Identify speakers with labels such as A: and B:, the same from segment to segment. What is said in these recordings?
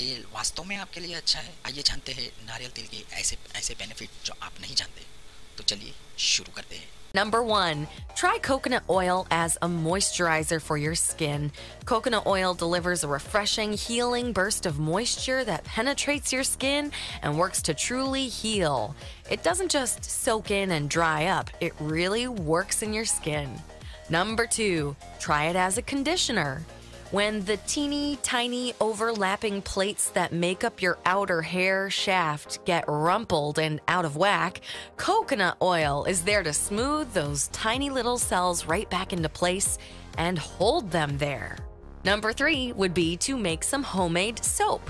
A: तेल वास्तव में आपके लिए अच्छा है? आइए जानते हैं नारियल तेल के ऐसे ऐसे बेनिफिट जो आप नहीं जानते। तो चलिए शुरू करते हैं।
B: Number 1, try coconut oil as a moisturizer for your skin. Coconut oil delivers a refreshing, healing burst of moisture that penetrates your skin and works to truly heal. It doesn't just soak in and dry up, it really works in your skin. Number 2, try it as a conditioner. When the teeny tiny overlapping plates that make up your outer hair shaft get rumpled and out of whack, coconut oil is there to smooth those tiny little cells right back into place and hold them there. Number 3 would be to make some homemade soap.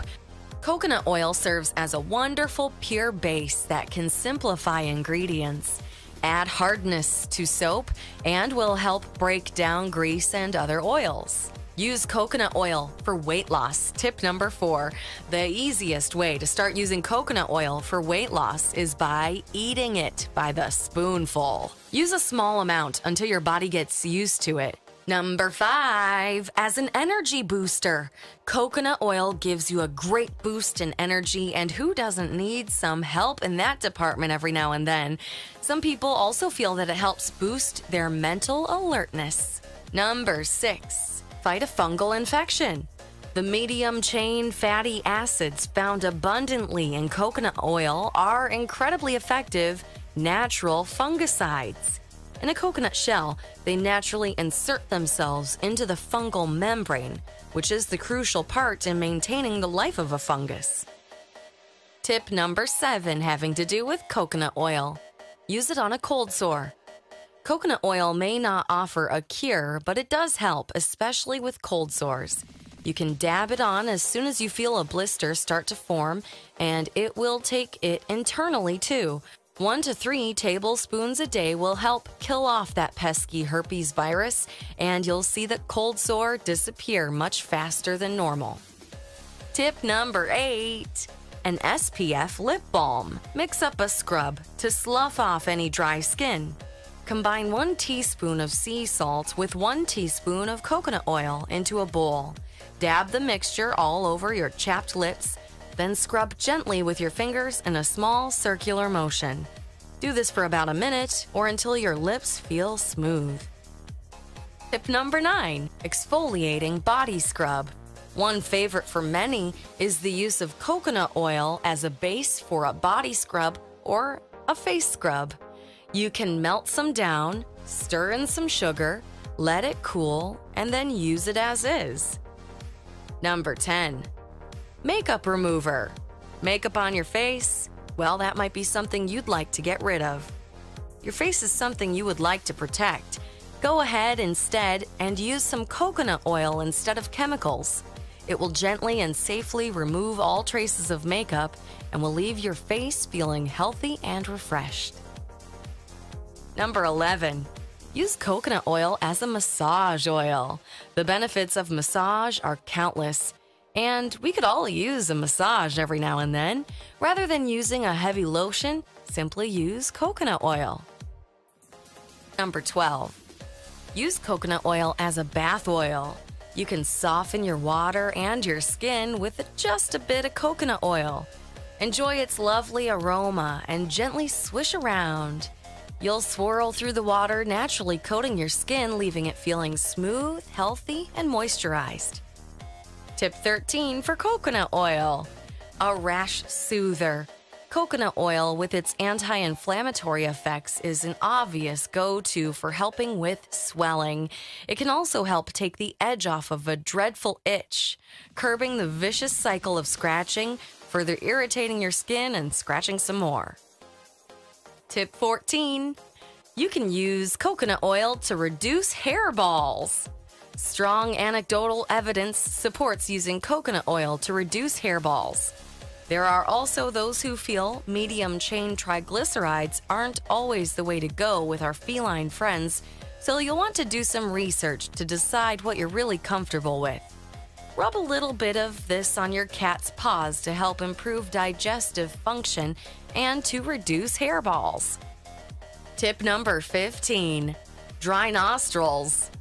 B: Coconut oil serves as a wonderful pure base that can simplify ingredients. Add hardness to soap and will help break down grease and other oils. Use coconut oil for weight loss. Tip number 4. The easiest way to start using coconut oil for weight loss is by eating it by the spoonful. Use a small amount until your body gets used to it. Number 5, as an energy booster. Coconut oil gives you a great boost in energy, and who doesn't need some help in that department every now and then? Some people also feel that it helps boost their mental alertness. Number 6. Fight a fungal infection. The medium-chain fatty acids found abundantly in coconut oil are incredibly effective natural fungicides. In a coconut shell, they naturally insert themselves into the fungal membrane, which is the crucial part in maintaining the life of a fungus. Tip number 7 having to do with coconut oil. Use it on a cold sore. Coconut oil may not offer a cure, but it does help, especially with cold sores. You can dab it on as soon as you feel a blister start to form, and it will take it internally too. 1 to 3 tablespoons a day will help kill off that pesky herpes virus, and you'll see the cold sore disappear much faster than normal. Tip number 8. An SPF lip balm. Mix up a scrub to slough off any dry skin. Combine 1 teaspoon of sea salt with 1 teaspoon of coconut oil into a bowl. Dab the mixture all over your chapped lips, then scrub gently with your fingers in a small circular motion. Do this for about a minute or until your lips feel smooth. Tip number 9, exfoliating body scrub. One favorite for many is the use of coconut oil as a base for a body scrub or a face scrub. You can melt some down, stir in some sugar, let it cool, and then use it as is. Number 10. Makeup remover. Makeup on your face? Well, that might be something you'd like to get rid of. Your face is something you would like to protect. Go ahead instead and use some coconut oil instead of chemicals. It will gently and safely remove all traces of makeup and will leave your face feeling healthy and refreshed. Number 11. Use coconut oil as a massage oil. The benefits of massage are countless, and we could all use a massage every now and then. Rather than using a heavy lotion, simply use coconut oil. Number 12. Use coconut oil as a bath oil. You can soften your water and your skin with just a bit of coconut oil. Enjoy its lovely aroma and gently swish around. You'll swirl through the water, naturally coating your skin, leaving it feeling smooth, healthy, and moisturized. Tip 13 for coconut oil. A rash soother. Coconut oil, with its anti-inflammatory effects, is an obvious go-to for helping with swelling. It can also help take the edge off of a dreadful itch, curbing the vicious cycle of scratching, further irritating your skin and scratching some more. Tip 14. You can use coconut oil to reduce hairballs. Strong anecdotal evidence supports using coconut oil to reduce hairballs. There are also those who feel medium-chain triglycerides aren't always the way to go with our feline friends, so you'll want to do some research to decide what you're really comfortable with. Rub a little bit of this on your cat's paws to help improve digestive function and to reduce hairballs. Tip number 15. Dry nostrils.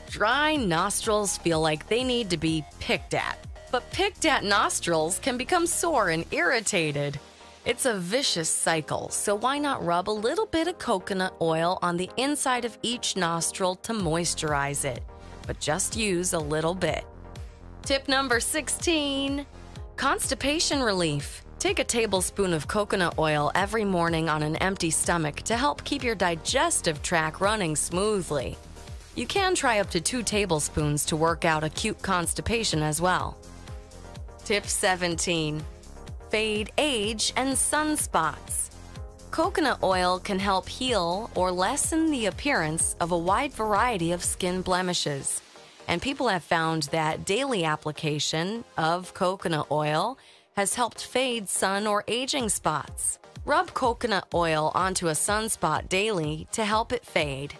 B: Dry nostrils feel like they need to be picked at. but picked at nostrils can become sore and irritated. It's a vicious cycle, so why not rub a little bit of coconut oil on the inside of each nostril to moisturize it, but just use a little bit. Tip number 16, constipation relief. Take a tablespoon of coconut oil every morning on an empty stomach to help keep your digestive tract running smoothly. You can try up to 2 tablespoons to work out acute constipation as well. Tip 17, fade age and sunspots. Coconut oil can help heal or lessen the appearance of a wide variety of skin blemishes, and people have found that daily application of coconut oil has helped fade sun or aging spots. Rub coconut oil onto a sunspot daily to help it fade.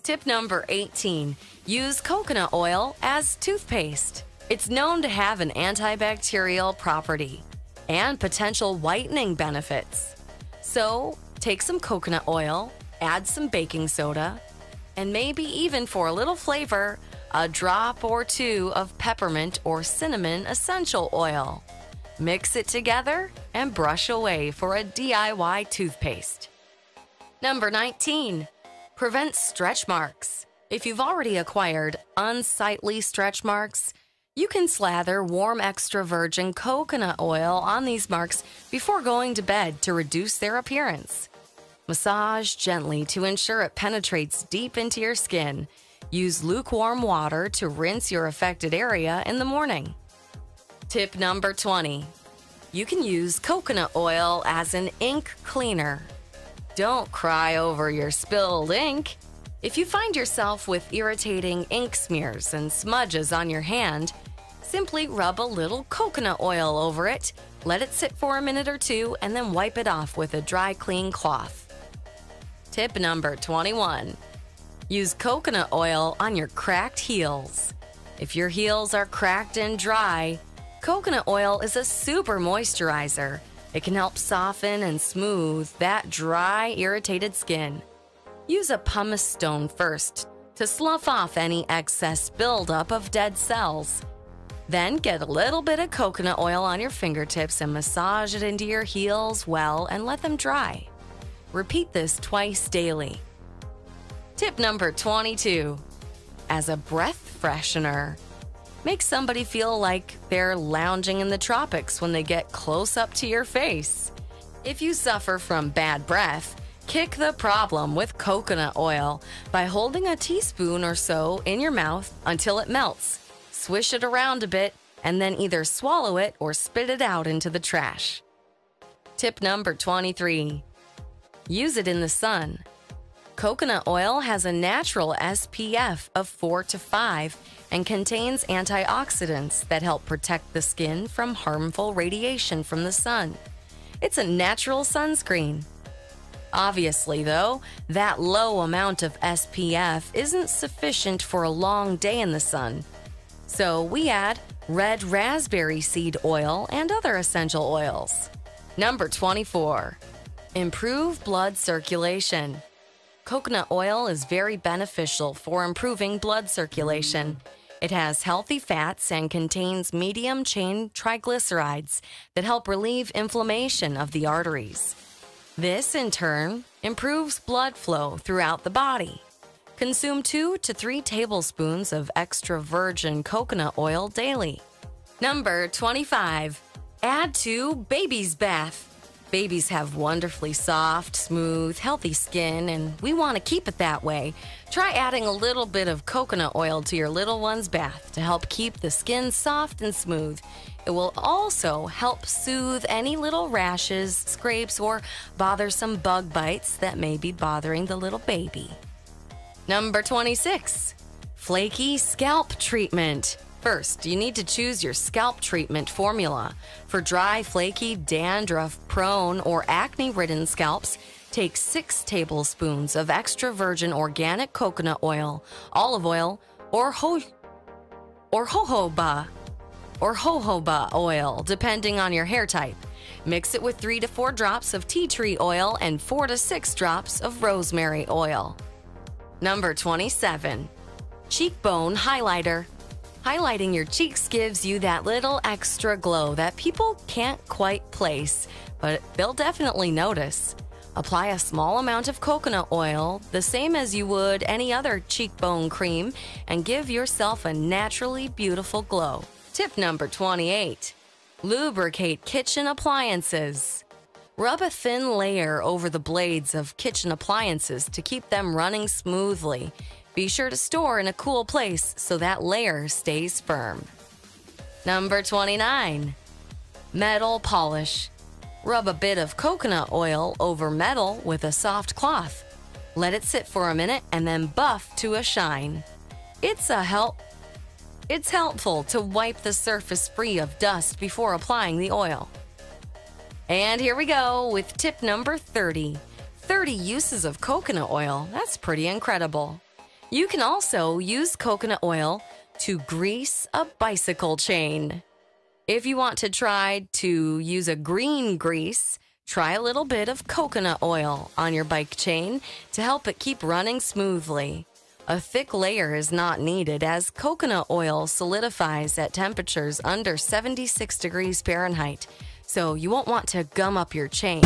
B: Tip number 18, use coconut oil as toothpaste. It's known to have an antibacterial property and potential whitening benefits. So, take some coconut oil, add some baking soda, and maybe even for a little flavor, a drop or 2 of peppermint or cinnamon essential oil. Mix it together and brush away for a DIY toothpaste. Number 19, prevent stretch marks. If you've already acquired unsightly stretch marks, you can slather warm extra virgin coconut oil on these marks before going to bed to reduce their appearance. Massage gently to ensure it penetrates deep into your skin. Use lukewarm water to rinse your affected area in the morning. Tip number 20, you can use coconut oil as an ink cleaner. Don't cry over your spilled ink. If you find yourself with irritating ink smears and smudges on your hand, simply rub a little coconut oil over it, let it sit for a minute or 2, and then wipe it off with a dry, clean cloth. Tip number 21, use coconut oil on your cracked heels. If your heels are cracked and dry, coconut oil is a super moisturizer. It can help soften and smooth that dry, irritated skin. Use a pumice stone first to slough off any excess buildup of dead cells. Then get a little bit of coconut oil on your fingertips and massage it into your heels well and let them dry. Repeat this twice daily. Tip number 22, as a breath freshener. Make somebody feel like they're lounging in the tropics when they get close up to your face. If you suffer from bad breath, kick the problem with coconut oil by holding a teaspoon or so in your mouth until it melts. Swish it around a bit and then either swallow it or spit it out into the trash. Tip number 23, use it in the sun. Coconut oil has a natural SPF of 4 to 5 and contains antioxidants that help protect the skin from harmful radiation from the sun. It's a natural sunscreen. Obviously, though, that low amount of SPF isn't sufficient for a long day in the sun. So we add red raspberry seed oil and other essential oils. Number 24, improve blood circulation. Coconut oil is very beneficial for improving blood circulation. It has healthy fats and contains medium-chain triglycerides that help relieve inflammation of the arteries. This, in turn, improves blood flow throughout the body. Consume 2 to 3 tablespoons of extra virgin coconut oil daily. Number 25, add to baby's bath. Babies have wonderfully soft, smooth, healthy skin, and we want to keep it that way. Try adding a little bit of coconut oil to your little one's bath to help keep the skin soft and smooth. It will also help soothe any little rashes, scrapes, or bothersome bug bites that may be bothering the little baby. Number 26, flaky scalp treatment. First, you need to choose your scalp treatment formula. For dry, flaky, dandruff-prone, or acne-ridden scalps, take 6 tablespoons of extra virgin organic coconut oil, olive oil, or jojoba oil, depending on your hair type. Mix it with 3 to 4 drops of tea tree oil and 4 to 6 drops of rosemary oil. Number 27, cheekbone highlighter. Highlighting your cheeks gives you that little extra glow that people can't quite place, but they'll definitely notice. Apply a small amount of coconut oil, the same as you would any other cheekbone cream, and give yourself a naturally beautiful glow. Tip number 28. Lubricate kitchen appliances. Rub a thin layer over the blades of kitchen appliances to keep them running smoothly. Be sure to store in a cool place so that layer stays firm. Number 29. Metal polish. Rub a bit of coconut oil over metal with a soft cloth. Let it sit for a minute and then buff to a shine. It's helpful to wipe the surface free of dust before applying the oil. And here we go with tip number 30. 30 uses of coconut oil. That's pretty incredible. You can also use coconut oil to grease a bicycle chain. If you want to try to use a green grease, try a little bit of coconut oil on your bike chain to help it keep running smoothly. A thick layer is not needed as coconut oil solidifies at temperatures under 76 degrees Fahrenheit, so you won't want to gum up your chain.